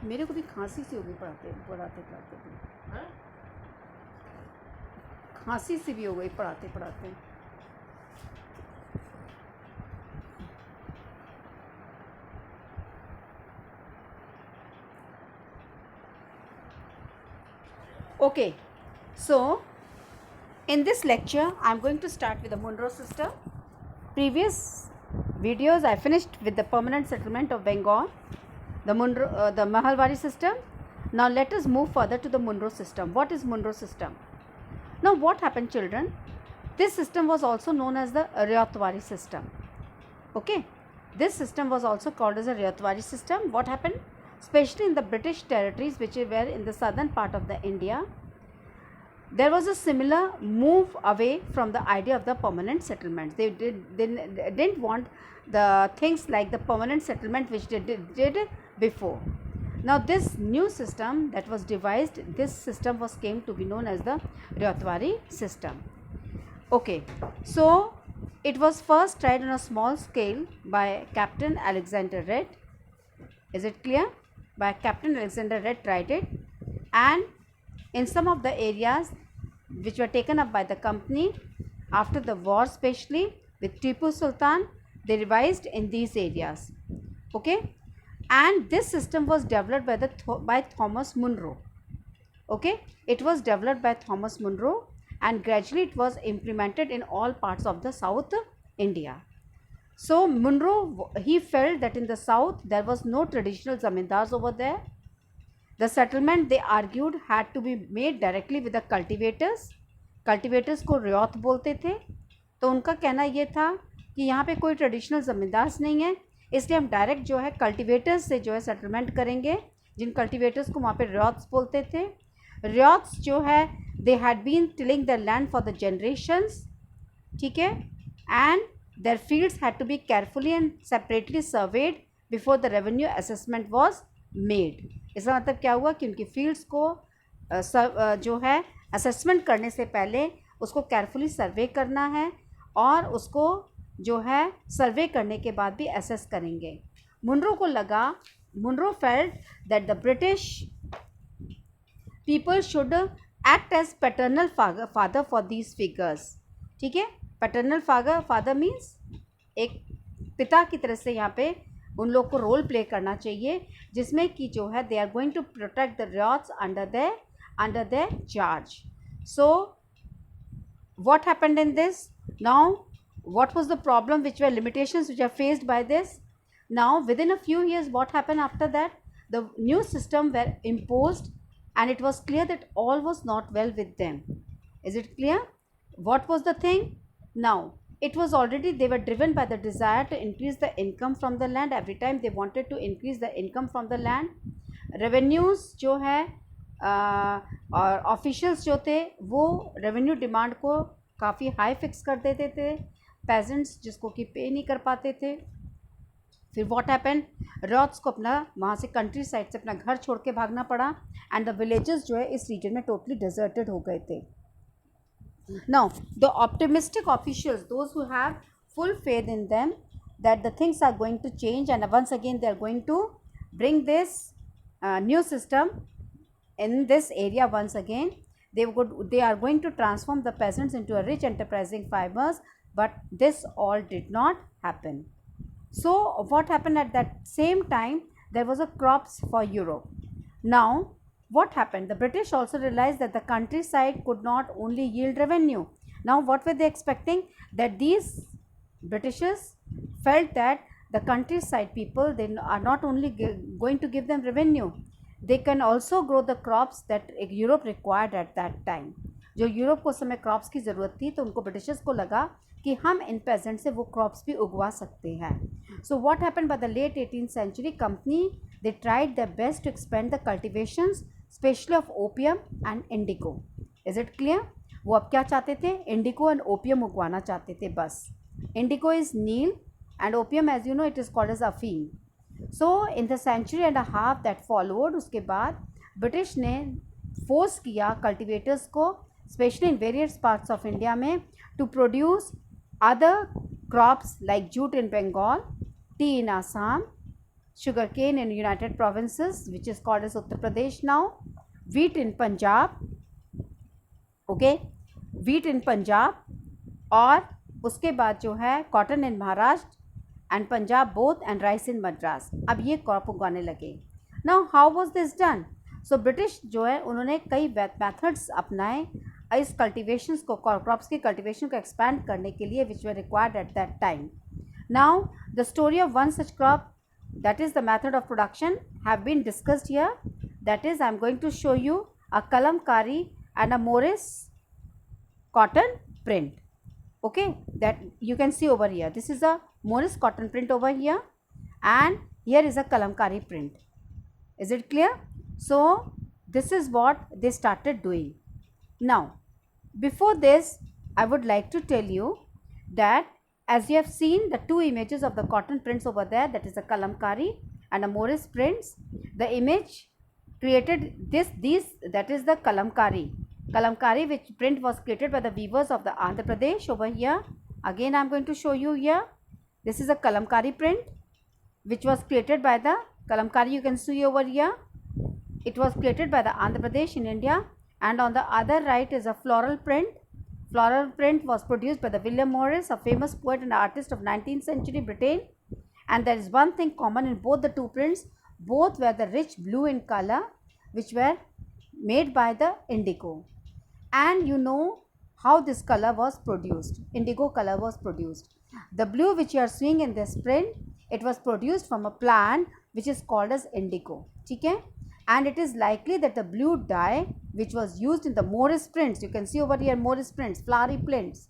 मेरे को भी खांसी सी हो गई पढ़ाते पढ़ाते पढ़ाते भी, खांसी सी भी हो गई पढ़ाते पढ़ाते। Okay, so in this lecture I'm going to start with the Monroe system. Previous videos I finished with the permanent settlement of Bengal, the Mahalwari system. Now let us move further to the Monroe system. What is Monroe system? Now what happened, children? This system was also known as the Ryotwari system. Okay, this system was also called as a Ryotwari system. What happened? Especially in the British territories which were in the southern part of the India, there was a similar move away from the idea of the permanent settlements. They didn't want the things like the permanent settlement which they did before. Now this new system that was devised, this system came to be known as the Ryotwari system. Okay, so it was first tried on a small scale by Captain Alexander Red. Is it clear? By Captain Alexander Red tried it, and in some of the areas which were taken up by the company after the war, especially with Tipu Sultan, they revised in these areas. Okay, and this system was developed by Thomas Munro. Okay, it was developed by Thomas Munro, and gradually it was implemented in all parts of the South India. So Munro, he felt that in the south there was no traditional zamindars over there. The settlement, they argued, had to be made directly with the cultivators. Cultivators को रियात बोलते थे, तो उनका कहना ये था कि यहाँ पे कोई ट्रेडिशनल ज़मींदार नहीं है, इसलिए हम डायरेक्ट जो है कल्टिवेटर्स से जो है सेटलमेंट करेंगे, जिन कल्टिवेटर्स को वहाँ पे रियात्स बोलते थे. रियात्स जो है they had been tilling the land for the generations, ठीक है, and their fields had to be carefully and separately surveyed before the revenue assessment was made. इसका मतलब क्या हुआ कि उनकी फील्ड्स को जो है असेसमेंट करने से पहले उसको केयरफुली सर्वे करना है, और उसको जो है सर्वे करने के बाद भी असेस करेंगे. Munro felt that the British people should act as paternal father for these figures. ठीक है, पैटर्नल फादर मीन्स एक पिता की तरह से यहाँ पे उन लोग को रोल प्ले करना चाहिए, जिसमें कि जो है they are going to protect the ryots under their charge. So what happened in this? Now what was the problem, which were limitations which are faced by this? Now within a few years, what happened after that? The new system were imposed, and it was clear that all was not well with them. Is it clear? What was the thing? Now it was already, they were driven by the desire to increase the income from the land. Every time they wanted to increase the income from the land. Revenues जो है और officials जो थे वो revenue demand को काफ़ी high fix कर देते थे, पेजेंट्स जिसको कि पे नहीं कर पाते थे. फिर व्हाट हैपेंड, रॉट्स को अपना वहाँ से कंट्री साइड से अपना घर छोड़ के भागना पड़ा, एंड द विलेजेस जो है इस रीजन में टोटली डिजर्टेड हो गए थे. Now the optimistic officials, those who have full faith in them that the things are going to change, and once again they are going to bring this new system in this area once again. They are going to transform the peasants into a rich enterprising farmers, but this all did not happen. So what happened at that same time? There was a crops for Europe. Now what happened? The British also realized that the countryside could not only yield revenue. Now what were they expecting? That these Britishers felt that the countryside people, they are not only going to give them revenue, they can also grow the crops that Europe required at that time. जो Europe को समय crops की ज़रूरत थी, तो उनको Britishers को लगा कि हम इन पेजेंट से वो क्रॉप्स भी उगवा सकते हैं. So what happened by the late 18th century, company they tried their best to expand the cultivations specially of opium and indigo. Is it clear? वो अब क्या चाहते थे? इंडिको एंड ओपियम उगवाना चाहते थे बस. इंडिको इज़ नील and opium, as you know, it is called as अफीम. So in the century and a half that followed, उसके बाद ब्रिटिश ने फोर्स किया कल्टिवेटर्स को, specially in various parts of India में, to produce other crops like jute in Bengal, tea in Assam, sugarcane in United Provinces, which is called as Uttar Pradesh now, wheat in Punjab, okay, wheat in Punjab, और उसके बाद जो है cotton in Maharashtra and Punjab both and rice in Madras. अब ये crop उगाने लगे. Now how was this done? So British जो है उन्होंने कई मेथड्स अपनाए इस कल्टिवेशंस को, क्रॉप्स की कल्टिवेशन को एक्सपैंड करने के लिए, which were required at that time. Now the story of one such crop, that is the method of production, have been discussed here. That is, I am going to show you a kalamkari and a Morris cotton print. Okay, that you can see over here. This is a Morris cotton print over here, and here is a kalamkari print. Is it clear? So this is what they started doing. Now before this, I would like to tell you that as you have seen the two images of the cotton prints over there, that is a kalamkari and a Morris prints. The image created these, that is the kalamkari which print was created by the weavers of the Andhra Pradesh over here. Again I am going to show you here. This is a kalamkari print which was created by the kalamkari, you can see over here. It was created by the Andhra Pradesh in India, and on the other right is a floral print. Floral print was produced by the William Morris, a famous poet and artist of 19th century Britain. And there is one thing common in both the two prints. Both were the rich blue in color, which were made by the indigo. And you know how this color was produced. Indigo color was produced. The blue which you are seeing in this print, it was produced from a plant which is called as indigo. Okay? And it is likely that the blue dye which was used in the Morris prints, you can see over here Morris prints, flowery prints.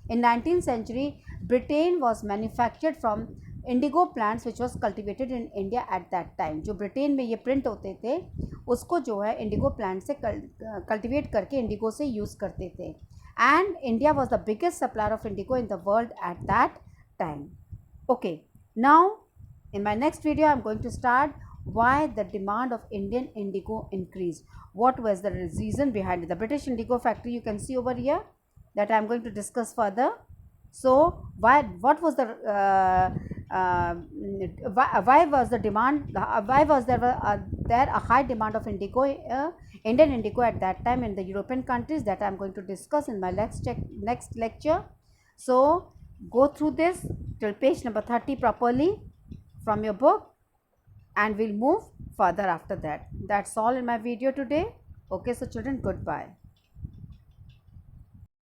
In 19th century, Britain was manufactured from indigo plants which was cultivated in India at that time. जो Britain में ये print होते थे उसको जो है Indigo plant से cultivate करके इंडिगो से यूज़ करते थे. And India was the biggest supplier of indigo in the world at that time. Okay, now in my next video I am going to start why the demand of Indian indigo increased. What was the reason behind it? The British indigo factory you can see over here, that I am going to discuss further. So what was the why was the demand, why was there a high demand of indigo, Indian indigo at that time in the European countries, that I am going to discuss in my next lecture. So go through this till page number 30 properly from your book, and we'll move further after that. That's all in my video today. Okay, so children, goodbye.